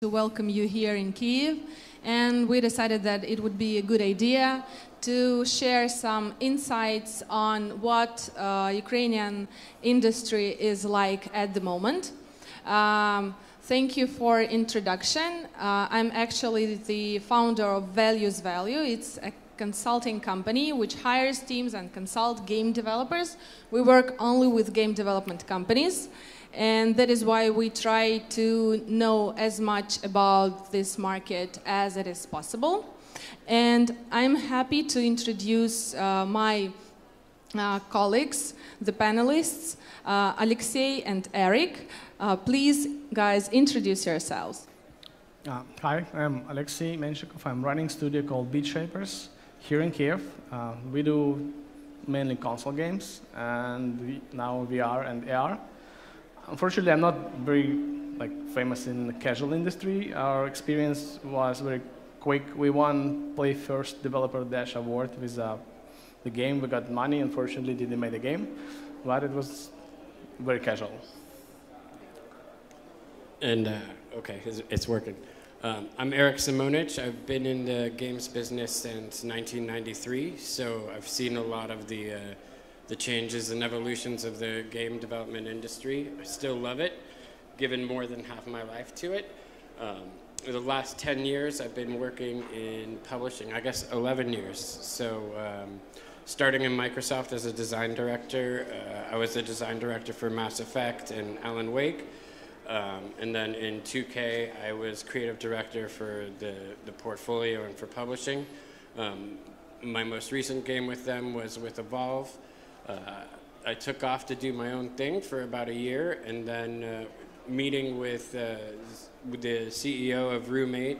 to welcome you here in Kyiv, and we decided that it would be a good idea to share some insights on what Ukrainian industry is like at the moment. Thank you for introduction. I'm actually the founder of Values Value. It's a consulting company which hires teams and consult game developers. We work only with game development companies. And that is why we try to know as much about this market as it is possible. And I'm happy to introduce my colleagues, the panelists, Alexey and Erik. Please, guys, introduce yourselves. Hi, I'm Alexey Menshikov. I'm running a studio called Beatshapers here in Kyiv. We do mainly console games and now VR and AR. Unfortunately, I'm not very famous in the casual industry. Our experience was very quick. We won Play First Developer Dash Award with the game. We got money. Unfortunately, didn't make the game, but it was very casual. And okay, it's working. I'm Erik Simona. I've been in the games business since 1993, so I've seen a lot of the changes and evolutions of the game development industry. I still love it, given more than half my life to it. For the last 10 years, I've been working in publishing, I guess 11 years. So starting in Microsoft as a design director, I was the design director for Mass Effect and Alan Wake. And then in 2K, I was creative director for the portfolio and for publishing. My most recent game with them was with Evolve. I took off to do my own thing for about a year, and then meeting with the CEO of Roommate,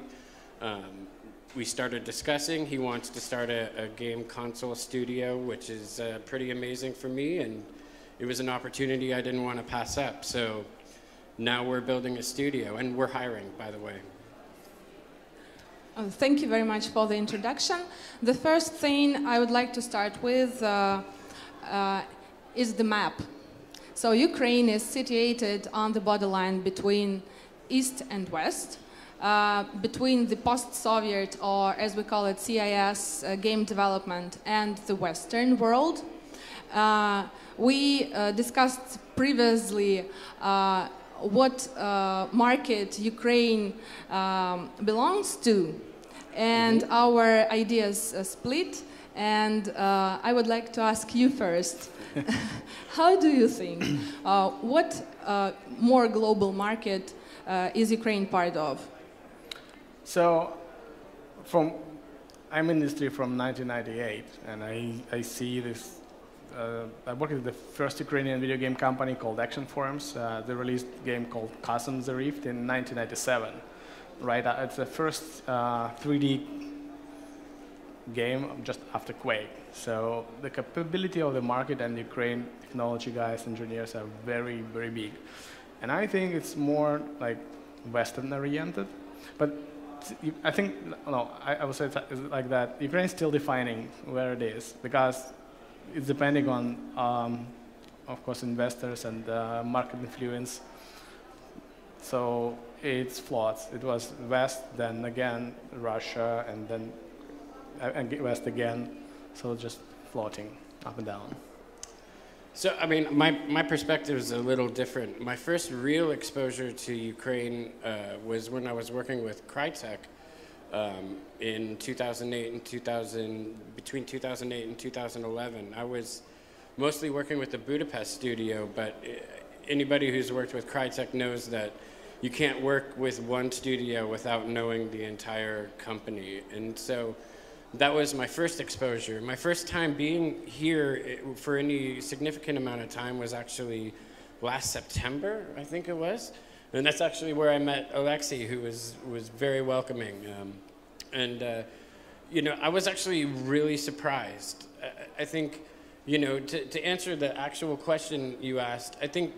we started discussing. He wants to start a game console studio, which is pretty amazing for me, and it was an opportunity I didn't want to pass up. So now we're building a studio, and we're hiring, by the way. Thank you very much for the introduction. The first thing I would like to start with is the map. So Ukraine is situated on the borderline between East and West, between the post-Soviet, or as we call it, CIS game development, and the Western world. We discussed previously what market Ukraine belongs to, and our ideas split. And I would like to ask you first, how do you think, what more global market is Ukraine part of? So, I'm in the industry from 1998, and I see this. I worked at the first Ukrainian video game company called Action Forums. They released a game called Chasm the Rift in 1997. Right, it's the first 3D game just after Quake. So the capability of the market and the Ukraine technology guys, engineers are very, very big. And I think it's more like Western oriented. But I think, no, I would say it's like that. Ukraine is still defining where it is because it's depending on, of course, investors and market influence. So it's flawed. It was West, then again Russia, and then West again, so just floating up and down. So, I mean, my perspective is a little different. My first real exposure to Ukraine was when I was working with Crytek in 2008 and between 2008 and 2011. I was mostly working with the Budapest studio, but anybody who's worked with Crytek knows that you can't work with one studio without knowing the entire company. And so that was my first exposure. My first time being here for any significant amount of time was actually last September, I think it was. And that's actually where I met Alexey, who was very welcoming. You know, I was actually really surprised. I think, you know, to answer the actual question you asked, I think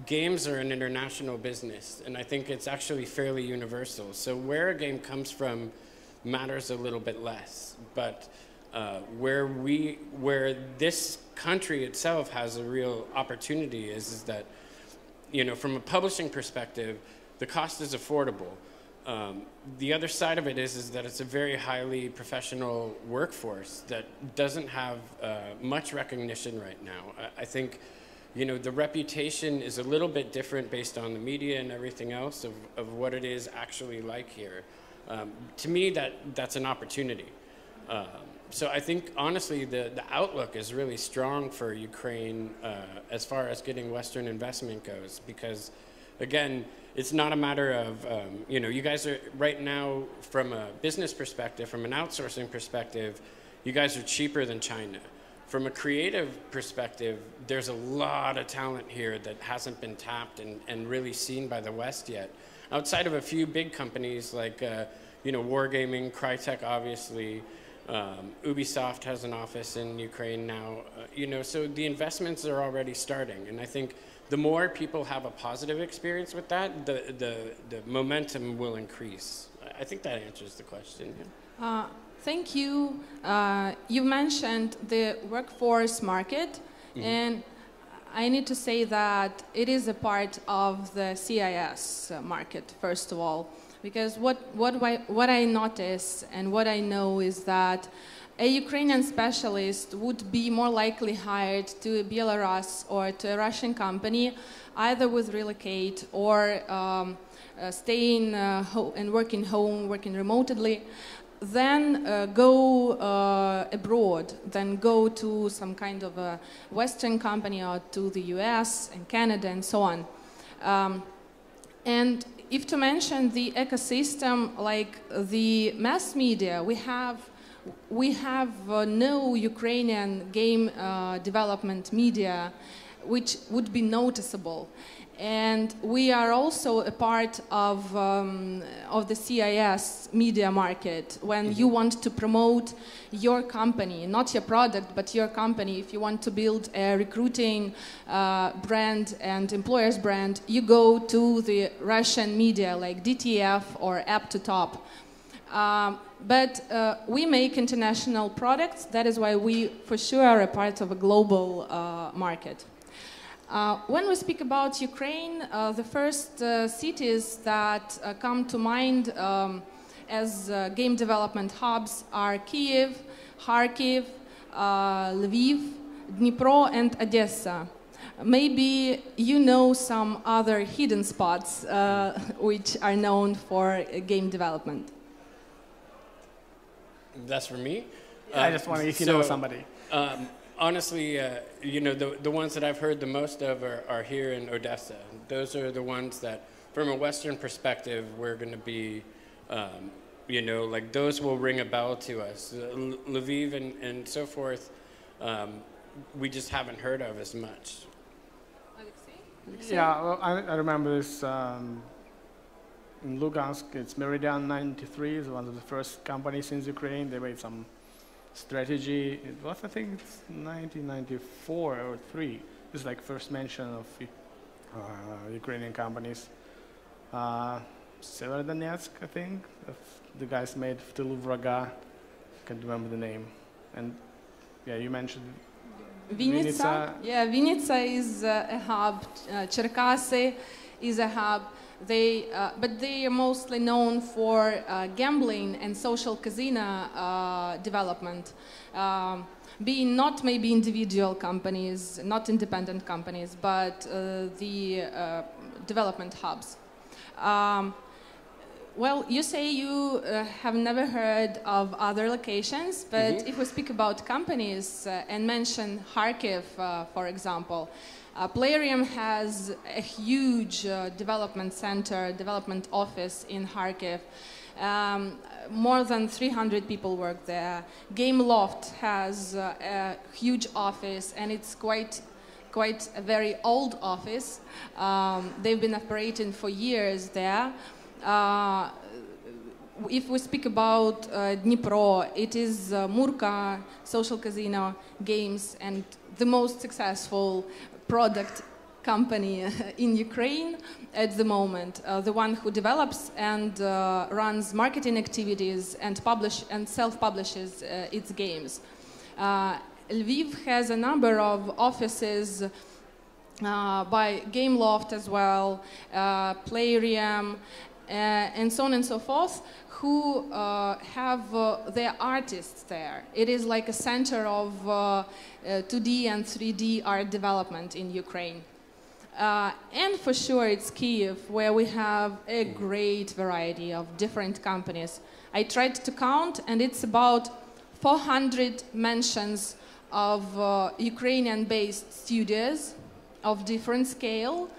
games are an international business, and I think it's actually fairly universal. So where a game comes from matters a little bit less, but where this country itself has a real opportunity is that, you know, from a publishing perspective, the cost is affordable. The other side of it is that it's a very highly professional workforce that doesn't have much recognition right now. I think, you know, the reputation is a little bit different based on the media and everything else of what it is actually like here. To me, that's an opportunity. So I think, honestly, the outlook is really strong for Ukraine as far as getting Western investment goes, because, again, it's not a matter of, you know, you guys are, right now, from a business perspective, from an outsourcing perspective, you guys are cheaper than China. From a creative perspective, there's a lot of talent here that hasn't been tapped and really seen by the West yet. Outside of a few big companies like, you know, Wargaming, Crytek, obviously, Ubisoft has an office in Ukraine now, you know, so the investments are already starting. And I think the more people have a positive experience with that, the momentum will increase. I think that answers the question. Yeah. Thank you. You mentioned the workforce market, and I need to say that it is a part of the CIS market, first of all, because what I notice and what I know is that a Ukrainian specialist would be more likely hired to Belarus or to a Russian company, either with relocate or staying and working home, working remotely, then go abroad, then go to some kind of a Western company or to the US and Canada and so on. And if to mention the ecosystem, like the mass media, we have no Ukrainian game development media which would be noticeable. And we are also a part of the CIS media market. When you want to promote your company, not your product, but your company, if you want to build a recruiting brand and employers brand, you go to the Russian media like DTF or App to Top. But we make international products. That is why we, for sure, are a part of a global market. When we speak about Ukraine, the first cities that come to mind as game development hubs are Kyiv, Kharkiv, Lviv, Dnipro, and Odessa. Maybe you know some other hidden spots which are known for game development. That's for me? I just wonder if you know somebody. Honestly, you know, the ones that I've heard the most of are here in Odessa. Those are the ones that, from a Western perspective, we're going to be, you know, like those will ring a bell to us. Lviv and so forth, we just haven't heard of as much. Alexey? Yeah, well, I remember this in Lugansk. It's Meridian 93, is one of the first companies in Ukraine. They made some strategy. It was, I think, it's 1994 or 3. It's like first mention of Ukrainian companies. Severodonetsk, I think. The guys made в тылу врага. Can't remember the name. And yeah, you mentioned Vinnytsia. Yeah, Vinnytsia is a hub. Cherkasy is a hub. But they are mostly known for gambling and social casino development, being not maybe individual companies, not independent companies, but the development hubs. Well, you say you have never heard of other locations, but if we speak about companies and mention Kharkiv, for example, Playarium has a huge development center, development office in Kharkiv. More than 300 people work there. Gameloft has a huge office, and it's quite a very old office. They've been operating for years there. If we speak about Dnipro, it is Murka, social casino, games, and the most successful product company in Ukraine at the moment, the one who develops and runs marketing activities and self-publishes its games. Lviv has a number of offices by Gameloft as well, Playarium, and so on and so forth, who have their artists there. It is like a center of 2D and 3D art development in Ukraine. And for sure it's Kyiv, where we have a great variety of different companies. I tried to count, and it's about 400 mentions of Ukrainian-based studios of different scale,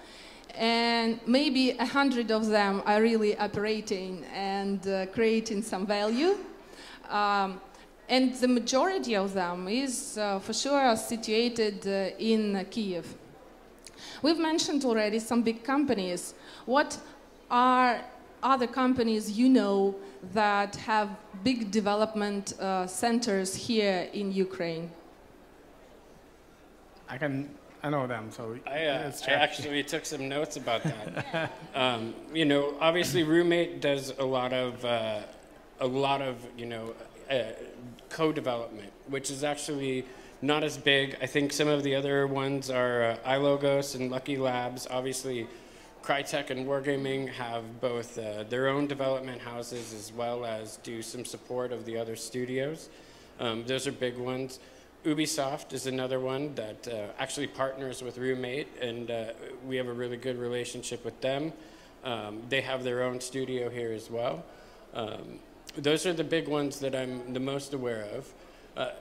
and maybe 100 of them are really operating and creating some value. And the majority of them is for sure situated in Kyiv. We've mentioned already some big companies. What are other companies you know that have big development centers here in Ukraine? I know them, so I actually took some notes about that. You know, obviously, Roommate does a lot of you know, co-development, which is actually not as big. I think some of the other ones are iLogos and Lucky Labs. Obviously, Crytek and Wargaming have both their own development houses as well as do some support of the other studios. Those are big ones. Ubisoft is another one that actually partners with Roommate, and we have a really good relationship with them. They have their own studio here as well. Those are the big ones that I'm the most aware of.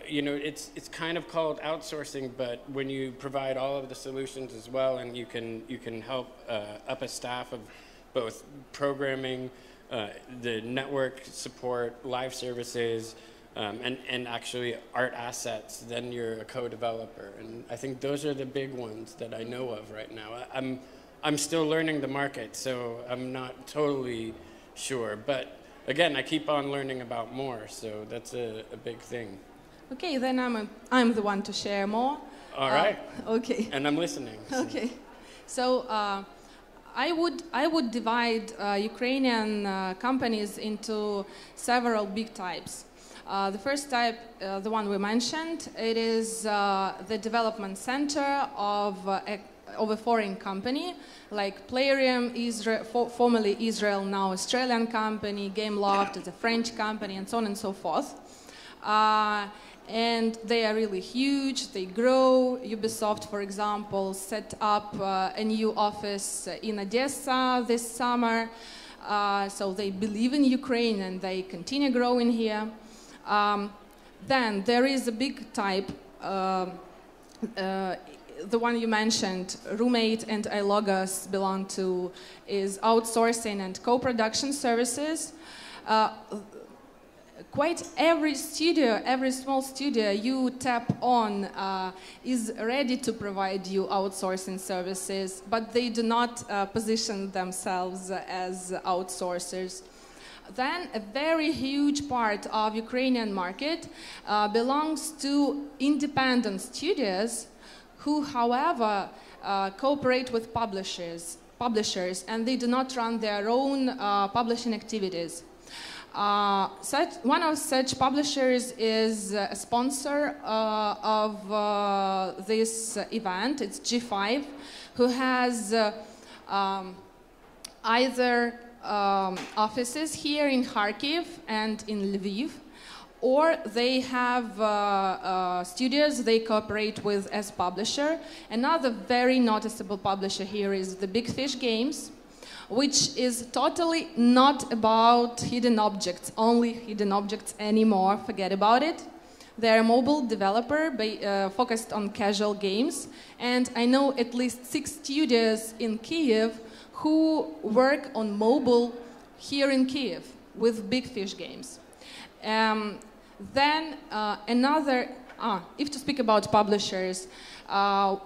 You know, it's kind of called outsourcing, but when you provide all of the solutions as well, and you can help up a staff of both programming, the network support, live services, and actually art assets, then you're a co-developer. And I think those are the big ones that I know of right now. I'm still learning the market, so I'm not totally sure. But again, I keep on learning about more, so that's a big thing. Okay, then I'm the one to share more. All right. Okay. And I'm listening. So. Okay. So I would divide Ukrainian companies into several big types. The first type, the one we mentioned, it is the development center of a foreign company, like Plarium, formerly Israel, now Australian company, Gameloft is a French company, and so on and so forth. And they are really huge, they grow. Ubisoft, for example, set up a new office in Odessa this summer. So they believe in Ukraine and they continue growing here. Then there is a big type, the one you mentioned, Roommate and iLogos belong to, is outsourcing and co-production services. Quite every studio, every small studio you tap on is ready to provide you outsourcing services, but they do not position themselves as outsourcers. Then a very huge part of Ukrainian market belongs to independent studios who, however, cooperate with publishers, and they do not run their own publishing activities. One of such publishers is a sponsor of this event. It's G5, who has either offices here in Kharkiv and in Lviv, or they have studios they cooperate with as publisher. Another very noticeable publisher here is the Big Fish Games, which is totally not about hidden objects, only hidden objects anymore, forget about it. They're a mobile developer focused on casual games, and I know at least 6 studios in Kyiv who work on mobile here in Kyiv with Big Fish Games. Then another, if to speak about publishers, I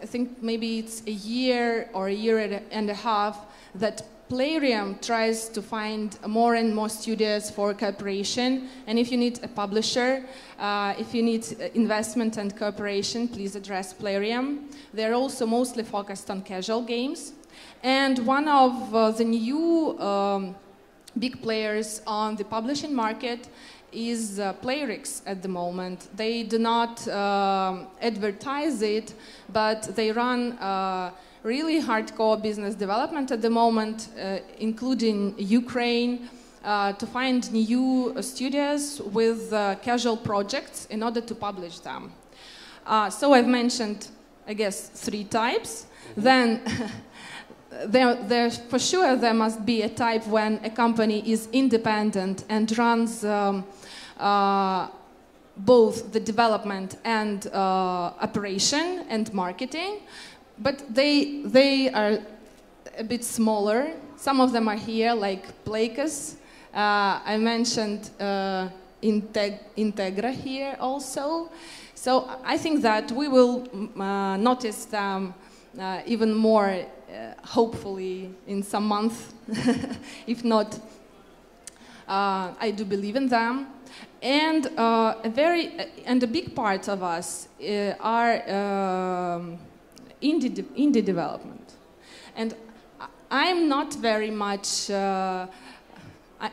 think maybe it's a year or a year and a half that Plarium tries to find more and more studios for cooperation. And if you need a publisher, if you need investment and cooperation, please address Plarium. They're also mostly focused on casual games. And one of the new big players on the publishing market is Playrix at the moment. They do not advertise it, but they run really hardcore business development at the moment, including Ukraine, to find new studios with casual projects in order to publish them. So I've mentioned, I guess, 3 types. Then for sure there must be a type when a company is independent and runs both the development and operation and marketing, but they are a bit smaller. Some of them are here, like Playkas. I mentioned Integra here also. So I think that we will notice them even more, hopefully in some month. If not, I do believe in them. And a big part of us are indie development. And I'm not very much.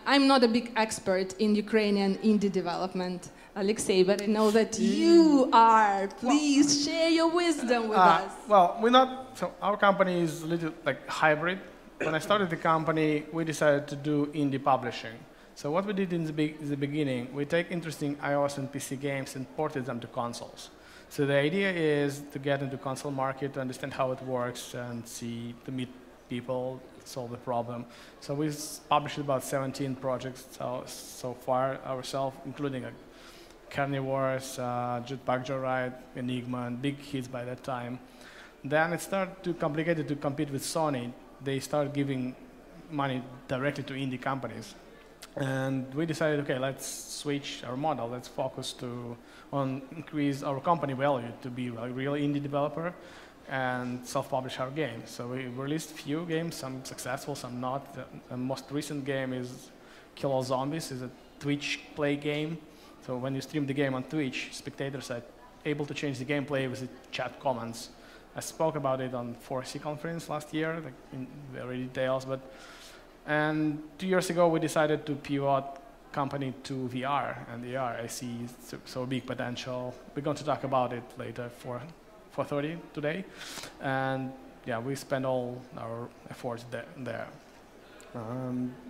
I'm not a big expert in Ukrainian indie development, Alexey, but I know that you are. Please share your wisdom with us. Well, we're not. So our company is a little like hybrid. When I started the company, we decided to do indie publishing. So what we did in the beginning, we take interesting iOS and PC games and ported them to consoles. So the idea is to get into console market, to understand how it works, and to meet people, solve the problem. So we've published about 17 projects so far ourselves, including Carnivores, Jetpack Joyride, Enigma, and big hits by that time. Then it started to complicated to compete with Sony. They started giving money directly to indie companies. And we decided, okay, let's switch our model. Let's focus on increase our company value to be a real indie developer and self-publish our games. So we released a few games, some successful, some not. The most recent game is Kill All Zombies. It's a Twitch play game. So when you stream the game on Twitch, spectators are able to change the gameplay with the chat comments. I spoke about it on 4C conference last year, like in very details. And 2 years ago, we decided to pivot company to VR, and VR I see so big potential. We're going to talk about it later for 4:30 today, and yeah, we spend all our efforts there.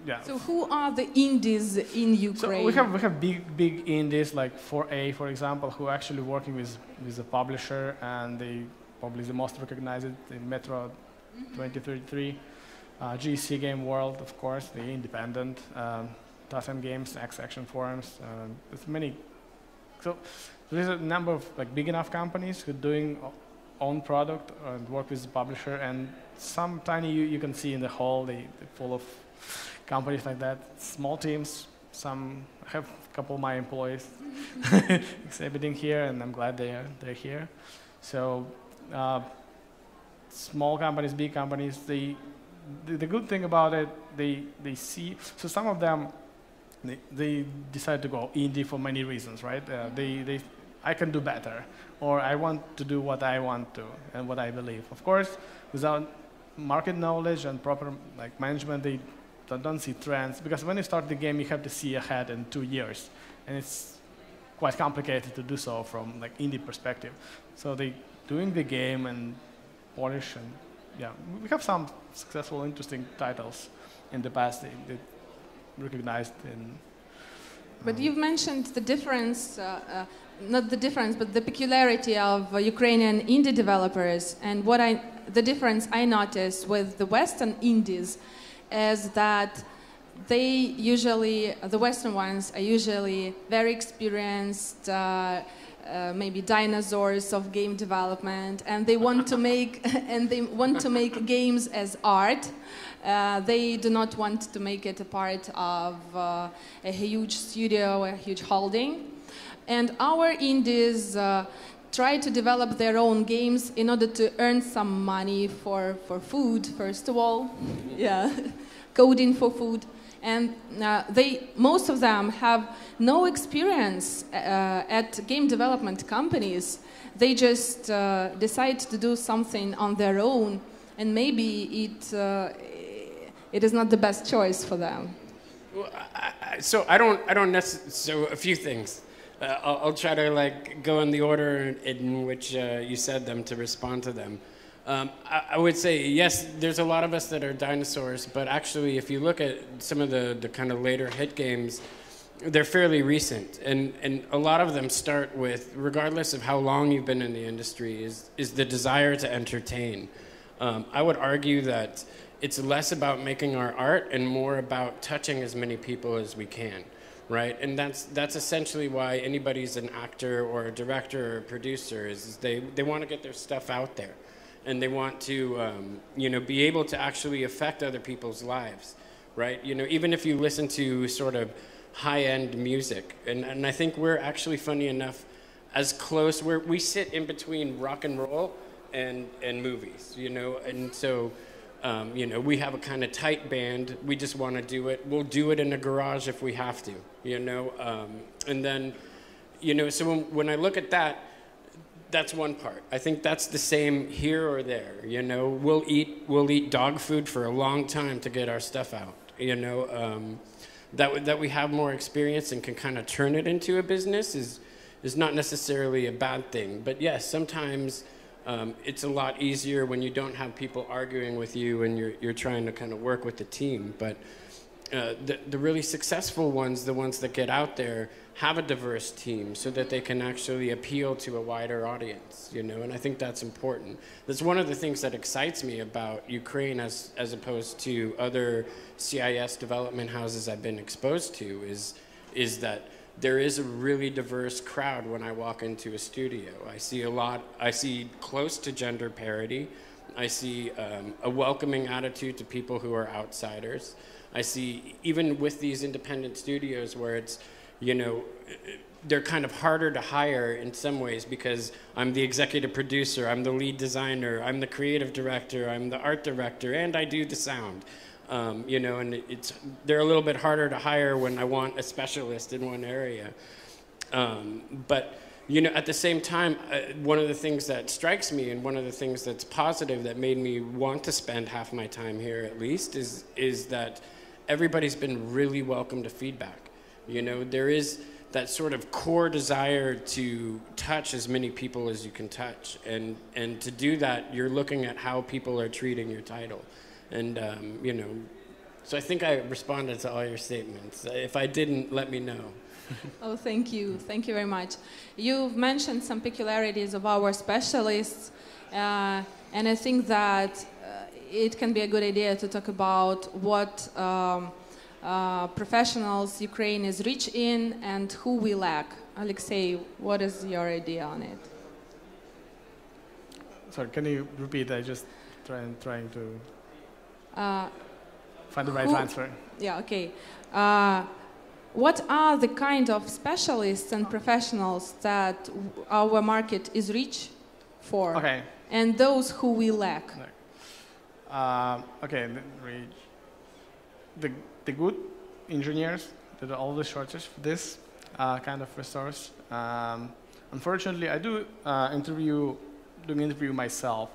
Yeah. So who are the indies in Ukraine? So we have big indies like 4A, for example, who are actually working with a publisher, and they probably the most recognized in Metro 2033. GC Game World, of course, the independent, Tasm Games, X Action Forums. There's many. So there's a number of like big enough companies who are doing own product and work with the publisher, and some tiny you can see in the hall. They're full of companies like that. Small teams. Some I have a couple of my employees exhibiting here, and I'm glad they're here. So small companies, big companies, the good thing about it, they see, so some of them, they decide to go indie for many reasons, right? I can do better, or I want to do what I want to and what I believe. Of course, without market knowledge and proper like management, they don't see trends, because when you start the game, you have to see ahead in 2 years, and it's quite complicated to do so from like indie perspective. So they doing the game and polish, and yeah, we have some successful, interesting titles in the past that recognized in. But you've mentioned the difference, not the difference, but the peculiarity of Ukrainian indie developers. And the difference I notice with the Western indies is that the Western ones are usually very experienced, maybe dinosaurs of game development, and they want to make games as art. They do not want to make it a part of a huge studio, a huge holding. And our indies try to develop their own games in order to earn some money for food, first of all. Yeah, coding for food. And most of them have no experience at game development companies. They just decide to do something on their own, and maybe it is not the best choice for them. Well, so I don't necessarily. So a few things. I'll try to like go in the order in which you said them to respond to them. I would say, yes, there's a lot of us that are dinosaurs, but actually, if you look at some of the kind of later hit games, they're fairly recent. And a lot of them start with, regardless of how long you've been in the industry, is the desire to entertain. I would argue that it's less about making our art and more about touching as many people as we can, right? And that's essentially why anybody's an actor or a director or a producer is they want to get their stuff out there. And they want to, be able to actually affect other people's lives, right? Even if you listen to sort of high-end music, and I think we're actually, funny enough, as close, we sit in between rock and roll and movies, and so, we have a kind of tight band. We just want to do it. We'll do it in a garage if we have to, and then, so when I look at that, that's one part. I think that's the same here or there. We'll eat dog food for a long time to get our stuff out. That we have more experience and can kind of turn it into a business is not necessarily a bad thing. But yes, sometimes it's a lot easier when you don't have people arguing with you and you're trying to kind of work with the team. But the really successful ones, the ones that get out there, have a diverse team so that they can actually appeal to a wider audience, and I think that's important. That's one of the things that excites me about Ukraine as opposed to other CIS development houses I've been exposed to is that there is a really diverse crowd when I walk into a studio. I see close to gender parity. I see a welcoming attitude to people who are outsiders. I see, even with these independent studios where it's, they're kind of harder to hire in some ways because I'm the executive producer, I'm the lead designer, I'm the creative director, I'm the art director, and I do the sound. And they're a little bit harder to hire when I want a specialist in one area. But at the same time, one of the things that strikes me and one of the things that's positive that made me want to spend half my time here at least is that everybody's been really welcome to feedback. There is that sort of core desire to touch as many people as you can touch. And to do that, you're looking at how people are treating your title. And, so I think I responded to all your statements. If I didn't, let me know. Oh, thank you. Thank you very much. You've mentioned some peculiarities of our specialists, and I think that it can be a good idea to talk about what professionals Ukraine is rich in and who we lack. Alexey, what is your idea on it? Sorry, can you repeat? I just trying to find the right answer. Yeah, okay. What are the kind of specialists and professionals that our market is rich for? Okay. And those who we lack? Okay, the good engineers, there are always shortage for this kind of resource. Unfortunately, I do interview myself.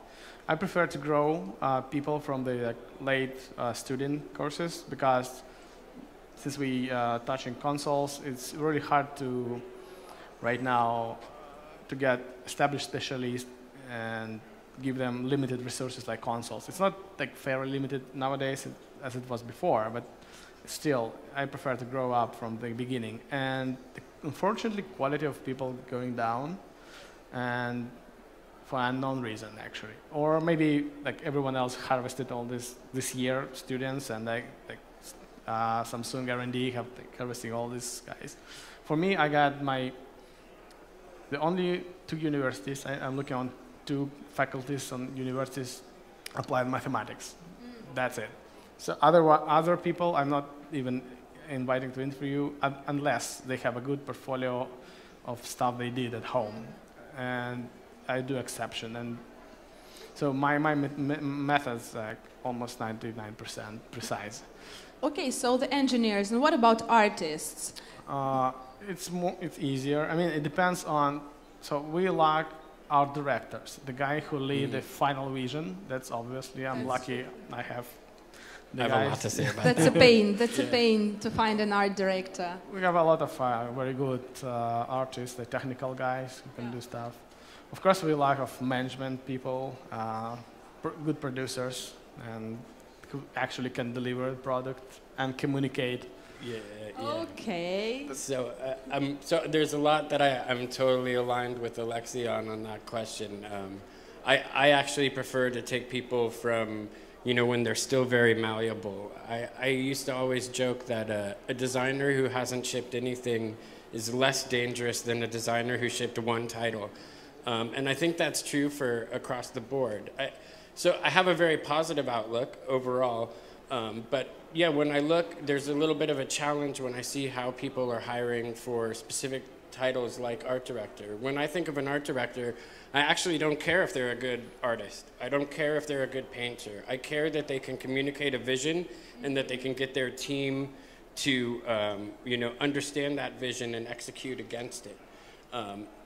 I prefer to grow people from the late student courses because since we touching consoles, it's really hard to right now to get established specialists and give them limited resources like consoles. It's not like very limited nowadays as it was before, but still, I prefer to grow up from the beginning. And unfortunately, quality of people going down, and for unknown reason, actually. Or maybe like everyone else harvested all this year, students, and Samsung R&D have harvesting all these guys. For me, I got the only two universities, I'm looking on two faculties on universities, applied mathematics. That's it. So other people, I'm not even inviting to interview unless they have a good portfolio of stuff they did at home. And I do exception. And so my method's almost 99% precise. Okay, so the engineers, and what about artists? It's easier. I mean, it depends on, so we lack art directors, the guy who lead the final vision. That's obviously, I'm lucky I have the guys. I have a lot to say about that. That's a pain. That's a pain to find an art director. We have a lot of very good artists, the technical guys who can do stuff. Of course, we lack of management people, good producers and who actually can deliver the product and communicate. Yeah. Okay. So, so there's a lot that I'm totally aligned with Alexey on that question. I actually prefer to take people from, you know, when they're still very malleable. I used to always joke that a designer who hasn't shipped anything is less dangerous than a designer who shipped one title. And I think that's true for across the board. So I have a very positive outlook overall. But yeah, when I look, there's a little bit of a challenge when I see how people are hiring for specific titles like art director. When I think of an art director, I actually don't care if they're a good artist. I don't care if they're a good painter. I care that they can communicate a vision and that they can get their team to you know, understand that vision and execute against it.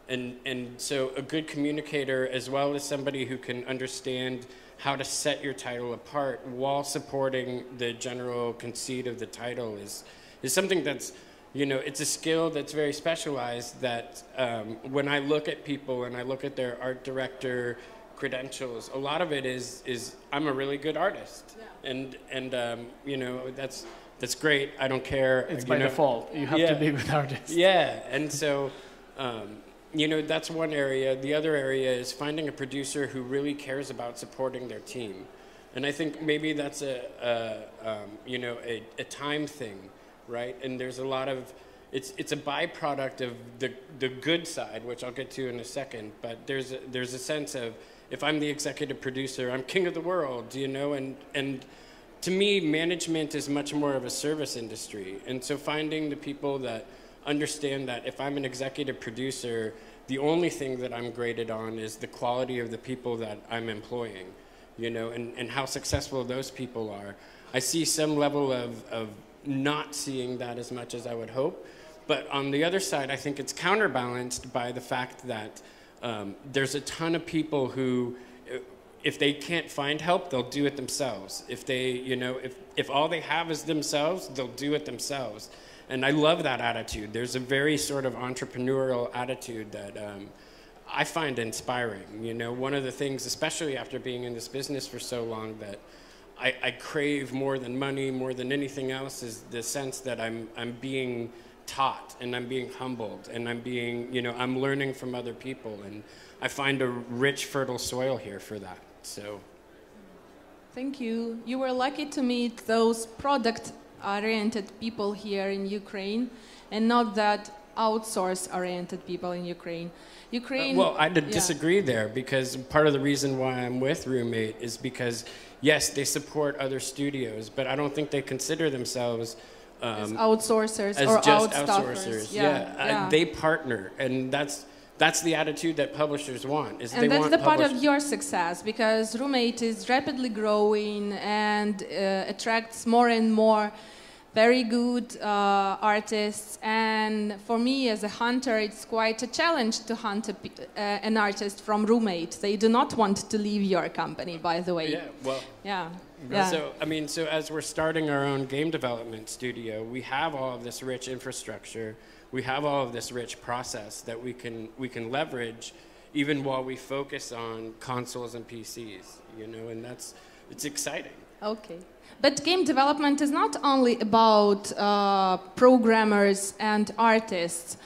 And so a good communicator, as well as somebody who can understand how to set your title apart while supporting the general conceit of the title is something that's, you know, it's a skill that's very specialized that when I look at people and I look at their art director credentials, a lot of it is I'm a really good artist. Yeah. And you know, that's great. I don't care. It's by default. You have to be a good artist. Yeah, and so you know, that's one area. The other area is finding a producer who really cares about supporting their team. And I think maybe that's you know, a time thing, right? And there's a lot of, it's a byproduct of the good side, which I'll get to in a second, but there's a sense of, if I'm the executive producer, I'm king of the world, you know, and to me, management is much more of a service industry. And so finding the people that understand that if I'm an executive producer, the only thing that I'm graded on is the quality of the people that I'm employing, you know, and how successful those people are. I see some level of not seeing that as much as I would hope, but on the other side, I think it's counterbalanced by the fact that there's a ton of people who, if they can't find help, they'll do it themselves. If they, you know, if all they have is themselves, they'll do it themselves. And I love that attitude. There's a very sort of entrepreneurial attitude that I find inspiring. You know, one of the things, especially after being in this business for so long, that I crave more than money, more than anything else, is the sense that I'm being taught and I'm being humbled and I'm being, you know, I'm learning from other people. And I find a rich, fertile soil here for that. So. Thank you. You were lucky to meet those product-oriented people here in Ukraine, and not that outsource-oriented people in Ukraine. Well, I disagree there, because part of the reason why I'm with Roommate is because, yes, they support other studios, but I don't think they consider themselves as outsourcers as or just outstaffers. Yeah. They partner, and that's the attitude that publishers want. And that's the part of your success, because Roommate is rapidly growing and attracts more and more very good artists. And for me as a hunter, it's quite a challenge to hunt an artist from Roommate. They do not want to leave your company, by the way. Yeah, well. Yeah. So, I mean, so as we're starting our own game development studio, we have all of this rich infrastructure. We have all of this rich process that we can leverage even while we focus on consoles and PCs, you know, and it's exciting. Okay. But game development is not only about programmers and artists.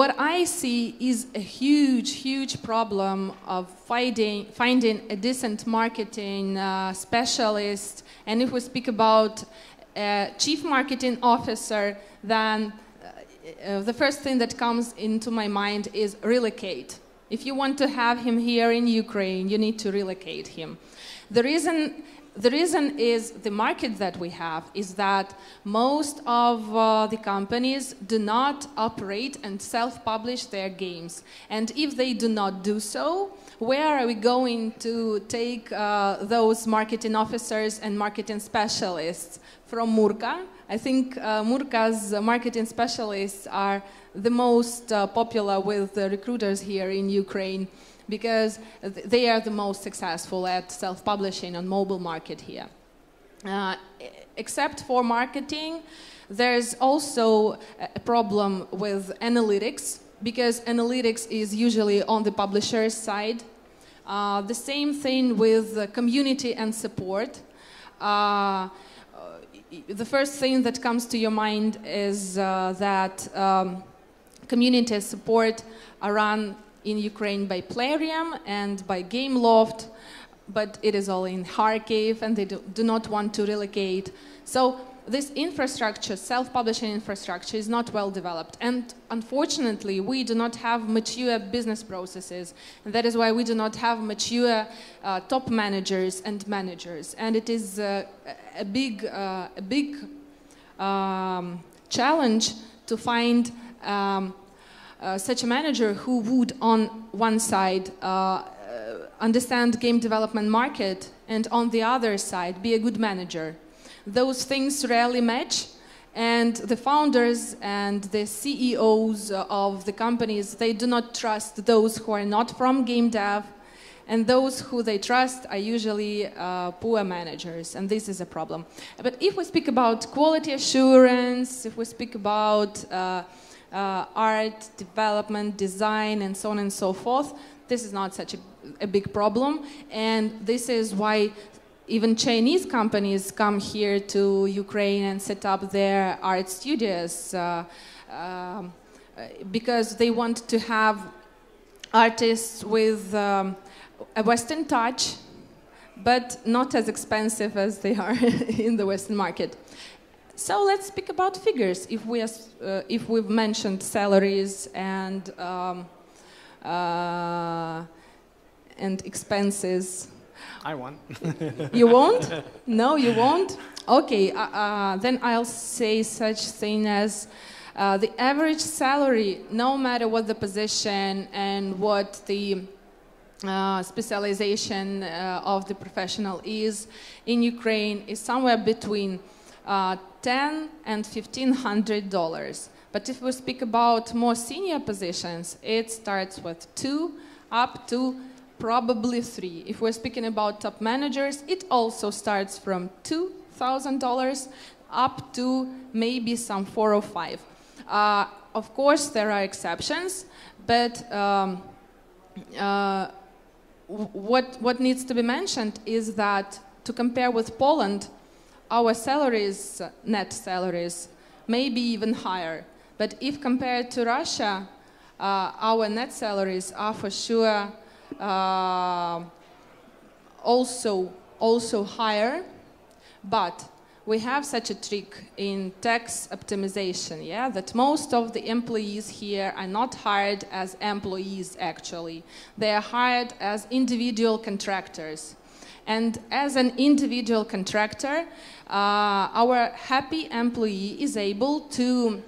What I see is a huge problem of finding a decent marketing specialist. And if we speak about chief marketing officer, then the first thing that comes into my mind is relocate. If you want to have him here in Ukraine, you need to relocate him. The reason is the market that we have is that most of the companies do not operate and self-publish their games. And if they do not do so, where are we going to take those marketing officers and marketing specialists? From Murka. I think Murka's marketing specialists are the most popular with the recruiters here in Ukraine, because they are the most successful at self-publishing on mobile market here. Except for marketing, there's also a problem with analytics, because analytics is usually on the publisher's side. The same thing with community and support. The first thing that comes to your mind is that community support are run in Ukraine by Plarium and by Gameloft, but it is all in Kharkiv and they do not want to relocate. So this infrastructure, self-publishing infrastructure, is not well developed. And unfortunately, we do not have mature business processes. And that is why we do not have mature top managers and managers. And it is a big challenge to find such a manager who would, on one side, understand game development market, and on the other side, be a good manager. Those things rarely match, and the founders and the CEOs of the companies, they do not trust those who are not from game dev, and those who they trust are usually poor managers, and this is a problem. But if we speak about quality assurance, if we speak about art, development, design, and so on and so forth, this is not such a big problem, and this is why even Chinese companies come here to Ukraine and set up their art studios because they want to have artists with a Western touch, but not as expensive as they are in the Western market. So let's speak about figures. If we've mentioned salaries and expenses. I won. You won't? No, you won't? Okay, then I'll say such thing as the average salary, no matter what the position and what the specialization of the professional is in Ukraine, is somewhere between $10 and $1,500. But if we speak about more senior positions, it starts with 2 up to probably 3. If we're speaking about top managers, it also starts from $2,000 up to maybe some 4 or 5. Of course, there are exceptions, but what needs to be mentioned is that to compare with Poland, our salaries, net salaries, may be even higher. But if compared to Russia, our net salaries are for sure also higher, but we have such a trick in tax optimization, yeah, that most of the employees here are not hired as employees actually. They are hired as individual contractors. And as an individual contractor, our happy employee is able to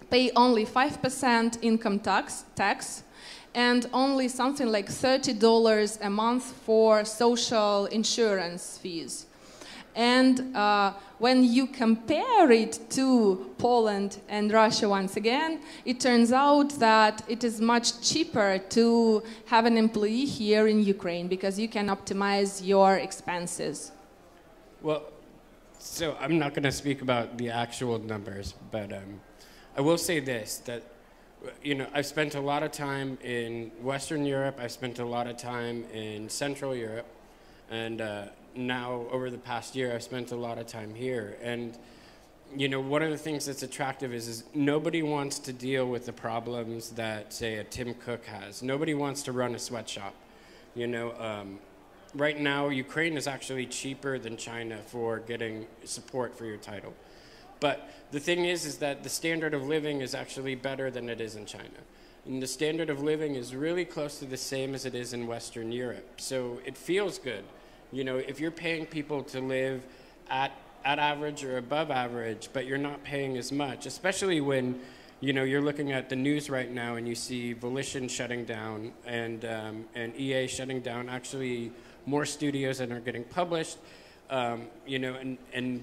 pay only 5% income tax and only something like $30 a month for social insurance fees. And when you compare it to Poland and Russia once again, it turns out that it is much cheaper to have an employee here in Ukraine because you can optimize your expenses. Well, so I'm not going to speak about the actual numbers, but I will say this, that I've spent a lot of time in Western Europe, I've spent a lot of time in Central Europe, and now over the past year I've spent a lot of time here. And one of the things that's attractive is nobody wants to deal with the problems that, say, a Tim Cook has. Nobody wants to run a sweatshop. Right now Ukraine is actually cheaper than China for getting support for your title. But the thing is that the standard of living is actually better than it is in China. And the standard of living is really close to the same as it is in Western Europe. So it feels good. If you're paying people to live at average or above average, but you're not paying as much, especially when, you're looking at the news right now and you see Volition shutting down and EA shutting down actually more studios that are getting published. And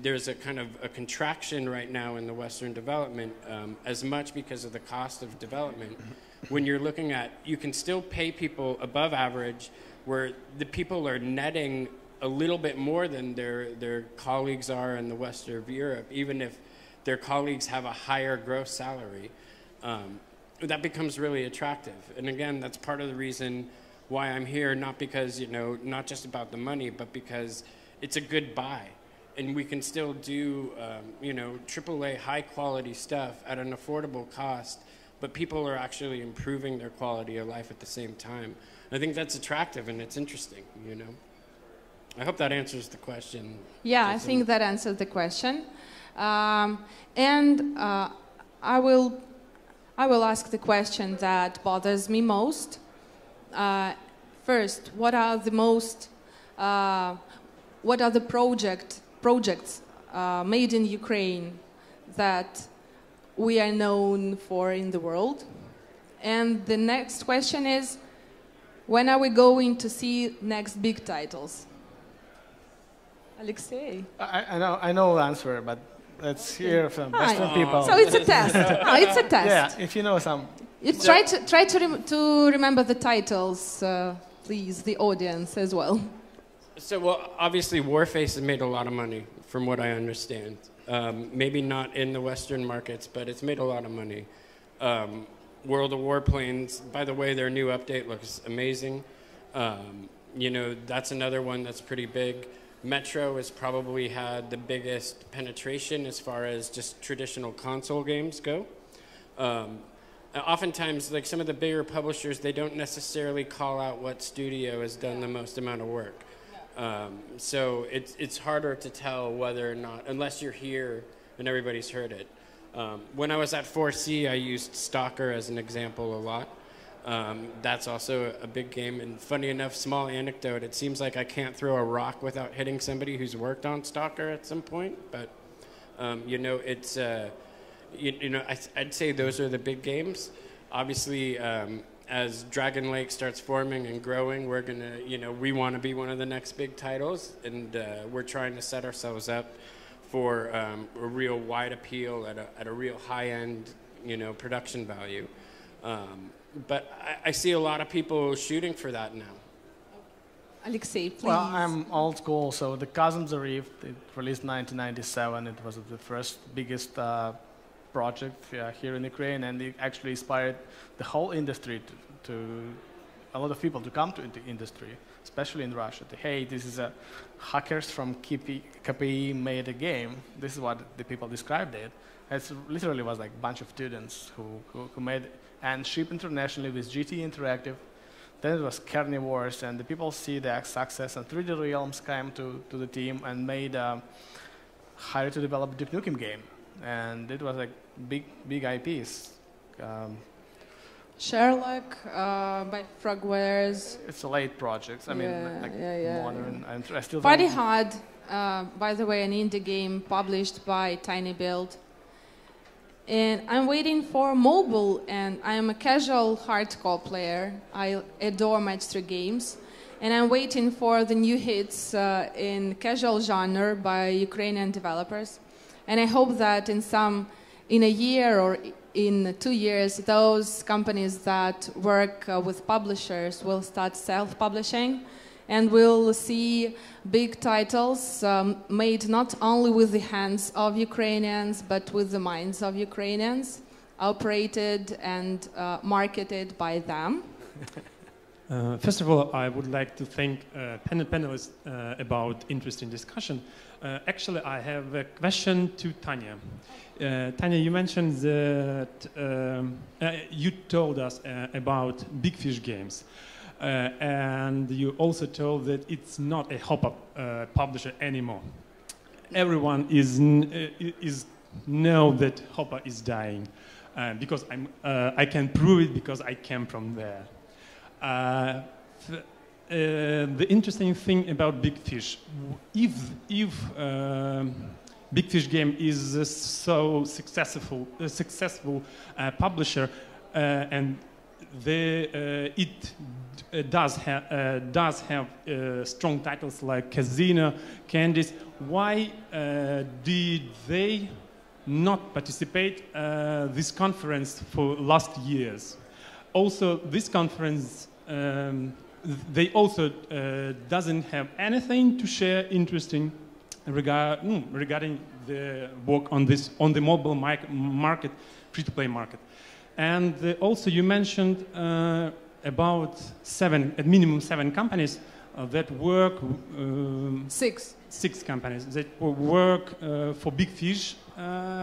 there's a kind of a contraction right now in the Western development, as much because of the cost of development. When you're looking at, you can still pay people above average, where the people are netting a little bit more than their colleagues are in the West of Europe, even if their colleagues have a higher gross salary. That becomes really attractive. And again, that's part of the reason why I'm here, not because, you know, not just about the money, but because it's a good buy. And we can still do, you know, AAA high-quality stuff at an affordable cost, but people are actually improving their quality of life at the same time. I think that's attractive and it's interesting, you know. I hope that answers the question. Yeah, I think that answers the question. I will ask the question that bothers me most. First, what are the projects made in Ukraine that we are known for in the world? And the next question is, when are we going to see next big titles? Alexey. I know the answer, but let's hear from Western people. So it's a test. No, it's a test. Yeah, if you know some. You try to remember the titles, please, the audience as well. So, well, obviously Warface has made a lot of money, from what I understand. Maybe not in the Western markets, but it's made a lot of money. World of Warplanes, by the way, their new update looks amazing. You know, that's another one that's pretty big. Metro has probably had the biggest penetration as far as just traditional console games go. Oftentimes, like some of the bigger publishers, they don't necessarily call out what studio has done the most amount of work. So it's harder to tell whether or not, unless you're here and everybody's heard it. When I was at 4C, I used Stalker as an example a lot. That's also a big game, and funny enough, small anecdote, it seems like I can't throw a rock without hitting somebody who's worked on Stalker at some point, but you know, it's, you know, I'd say those are the big games. Obviously, as Dragonlake starts forming and growing, we're gonna, you know, we want to be one of the next big titles, and we're trying to set ourselves up for a real wide appeal at a real high-end, you know, production value. But I see a lot of people shooting for that now. Alexey, please. Well, I'm old school, so the Chasm the Rift, it released in 1997. It was the first biggest project here in Ukraine, and it actually inspired the whole industry to a lot of people to come to the industry, especially in Russia. Hey, this is hackers from KPI made a game. This is what the people described it. It literally was like a bunch of students who made and shipped internationally with GT Interactive. Then it was Carnivores, and the people see the success, and 3D Realms came to the team and made hired to develop a Duke Nukem game, and it was like big IPs. Sherlock by Frogwares. It's a late project. I mean, modern. I still Party Hard, by the way, an indie game published by Tiny Build. And I'm waiting for mobile, and I am a casual hardcore player. I adore match 3 games. And I'm waiting for the new hits in casual genre by Ukrainian developers. And I hope that in a year or in 2 years, those companies that work with publishers will start self-publishing, and we'll see big titles made not only with the hands of Ukrainians, but with the minds of Ukrainians, operated and marketed by them. First of all, I would like to thank panelists about interesting discussion. Actually, I have a question to Tanja. Tanja, you mentioned that you told us about Big Fish games. And you also told that it's not a hop-up publisher anymore. Everyone is know that Hopper is dying because I can prove it because I came from there. The interesting thing about Big Fish, if Big Fish game is a so successful publisher and it does have strong titles like Casino, Candies. Why did they not participate this conference for last years? Also, this conference they also doesn't have anything to share interesting regarding the work on the mobile market, free-to-play market. And also you mentioned about at minimum seven companies that work. Six companies that work for big fish.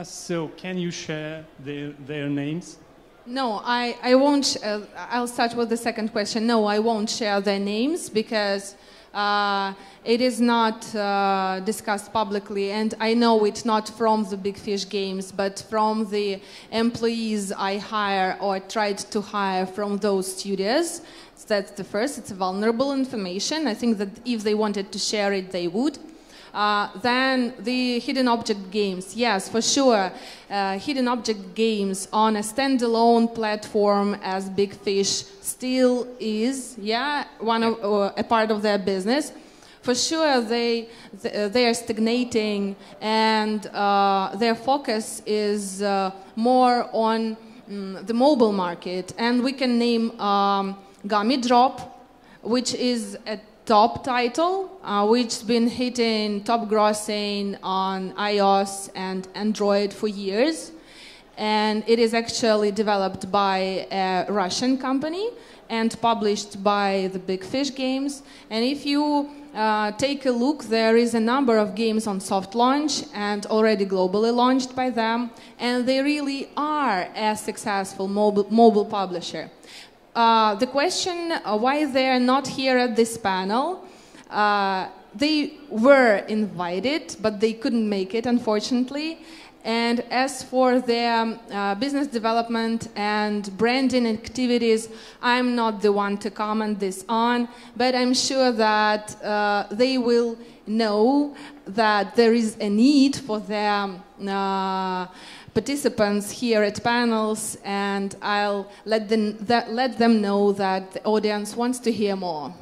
So can you share their names? No, I won't. I'll start with the second question. No, I won't share their names because it is not discussed publicly, and I know it not from the Big Fish Games, but from the employees I hire or tried to hire from those studios. So that's the first. It's vulnerable information. I think that if they wanted to share it, they would. Then the hidden object games, yes, for sure. Hidden object games on a standalone platform as Big Fish still is, yeah, a part of their business. For sure, they are stagnating, and their focus is more on the mobile market. And we can name Gummy Drop, which is a top title, which's been hitting top grossing on iOS and Android for years. And it is actually developed by a Russian company and published by the Big Fish Games. And if you take a look, there is a number of games on soft launch and already globally launched by them. And they really are a successful mobile publisher. The question why they are not here at this panel, they were invited, but they couldn't make it, unfortunately. And as for their business development and branding activities, I'm not the one to comment this on, but I'm sure that they will know that there is a need for their participants here at panels, and I'll let them know that the audience wants to hear more.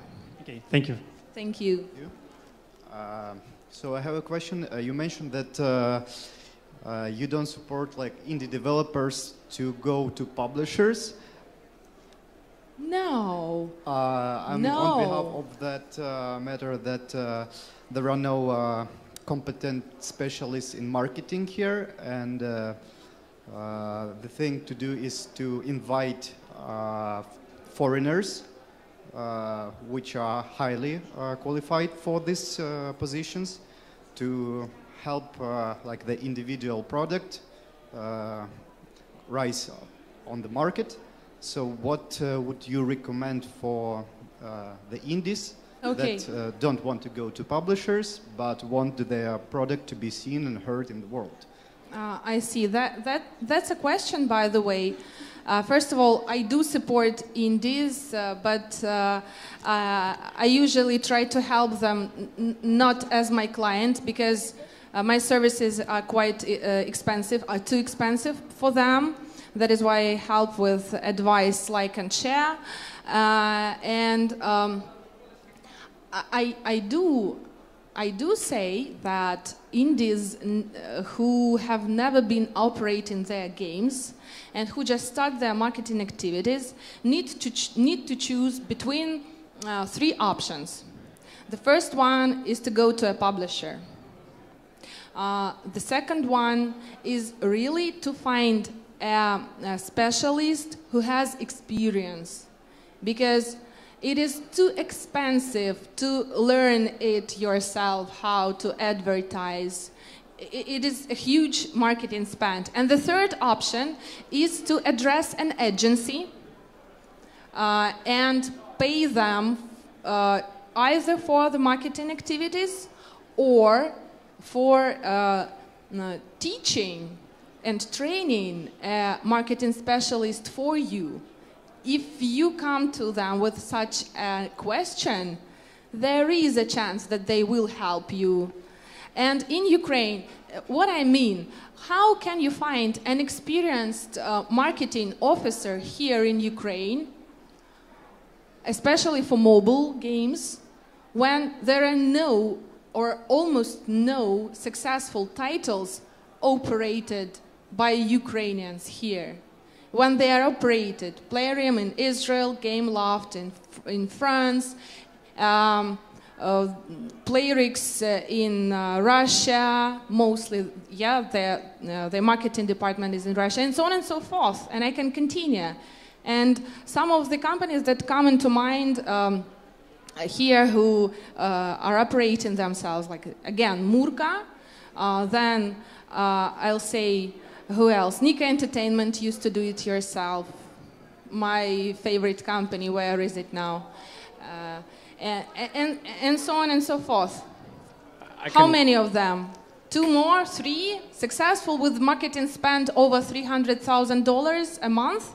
Okay, thank you. Thank you. So I have a question. You mentioned that you don't support like indie developers to go to publishers. No. On behalf of that matter, that there are no competent specialists in marketing here, and the thing to do is to invite foreigners which are highly qualified for these positions to help like the individual product rise on the market. So what would you recommend for the indies that don't want to go to publishers but want their product to be seen and heard in the world? I see. That's a question, by the way. First of all, I do support indies, but I usually try to help them not as my client, because my services are quite expensive, are too expensive for them. That is why I help with advice, like and share. I do say that indies who have never been operating their games and who just start their marketing activities need to choose between three options. The first one is to go to a publisher. The second one is really to find a specialist who has experience, because it is too expensive to learn it yourself, how to advertise. It is a huge marketing spend. And the third option is to address an agency and pay them either for the marketing activities or for teaching and training a marketing specialist for you. If you come to them with such a question, there is a chance that they will help you. And in Ukraine, what I mean, how can you find an experienced marketing officer here in Ukraine, especially for mobile games, when there are no or almost no successful titles operated by Ukrainians here? When they are operated, Playrium in Israel, Gameloft in France, Playrix in Russia, mostly, yeah, their marketing department is in Russia, and so on and so forth. And I can continue. And some of the companies that come into mind here who are operating themselves, like again, Murka, then I'll say, who else? Nika Entertainment used to do it yourself. My favorite company, where is it now? And so on and so forth. How many of them? 2 more? 3? Successful with marketing spend over $300,000 a month?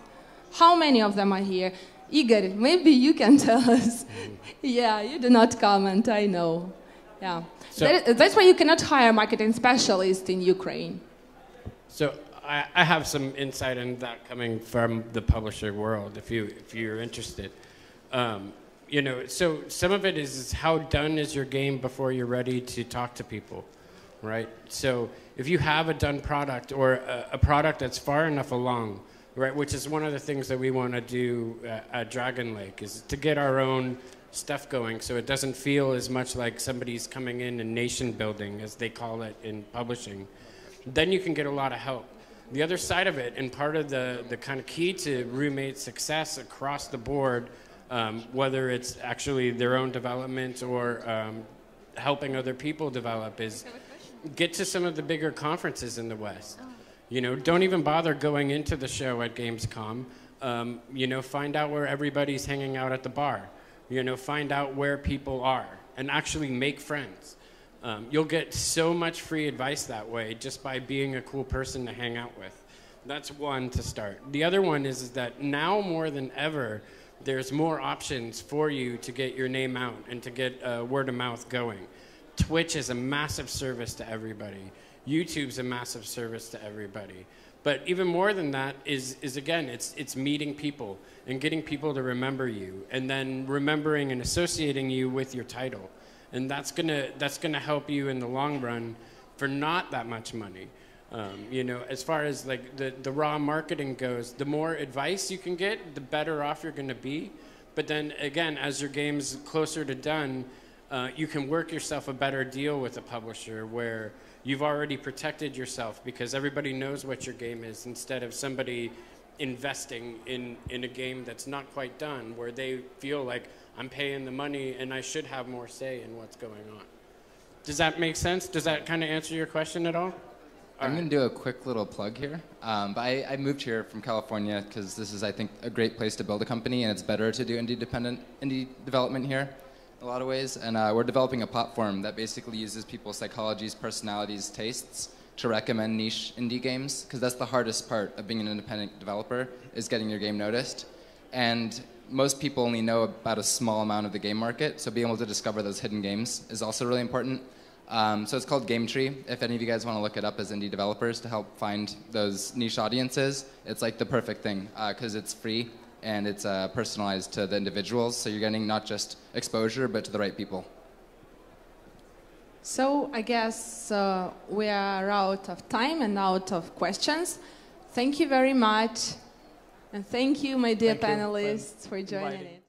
How many of them are here? Igor, maybe you can tell us. Yeah, you do not comment, I know. Yeah. So, that's why you cannot hire marketing specialists in Ukraine. So I have some insight in that coming from the publisher world, if you're interested. You know, so some of it is how done is your game before you're ready to talk to people, right? So if you have a done product or a product that's far enough along, right, which is one of the things that we want to do at Dragonlake, is to get our own stuff going so it doesn't feel as much like somebody's coming in and nation building, as they call it in publishing. Then you can get a lot of help. The other side of it, and part of the kind of key to roommate success across the board, whether it's actually their own development or helping other people develop, is get to some of the bigger conferences in the West. You know, don't even bother going into the show at Gamescom. You know, find out where everybody's hanging out at the bar. You know, find out where people are and actually make friends. You'll get so much free advice that way just by being a cool person to hang out with. That's one to start. The other one is that now more than ever, there's more options for you to get your name out and to get word of mouth going. Twitch is a massive service to everybody. YouTube's a massive service to everybody. But even more than that is again, it's meeting people and getting people to remember you, and then remembering and associating you with your title. And that's gonna help you in the long run for not that much money. You know, as far as like the raw marketing goes, the more advice you can get, the better off you're gonna be. But then again, as your game's closer to done, you can work yourself a better deal with a publisher where you've already protected yourself because everybody knows what your game is, instead of somebody investing in a game that's not quite done, where they feel like, I'm paying the money and I should have more say in what's going on. Does that make sense? Does that kind of answer your question at all? I'm going to do a quick little plug here. But I moved here from California because this is, I think, a great place to build a company, and it's better to do indie development here in a lot of ways. And we're developing a platform that basically uses people's psychologies, personalities, tastes to recommend niche indie games, because that's the hardest part of being an independent developer, is getting your game noticed. And most people only know about a small amount of the game market, so being able to discover those hidden games is also really important. So it's called Game Tree. If any of you guys want to look it up as indie developers to help find those niche audiences, it's like the perfect thing because it's free and it's personalized to the individuals, so you're getting not just exposure but to the right people. So I guess we are out of time and out of questions. Thank you very much. And thank you, my dear panelists, for joining in.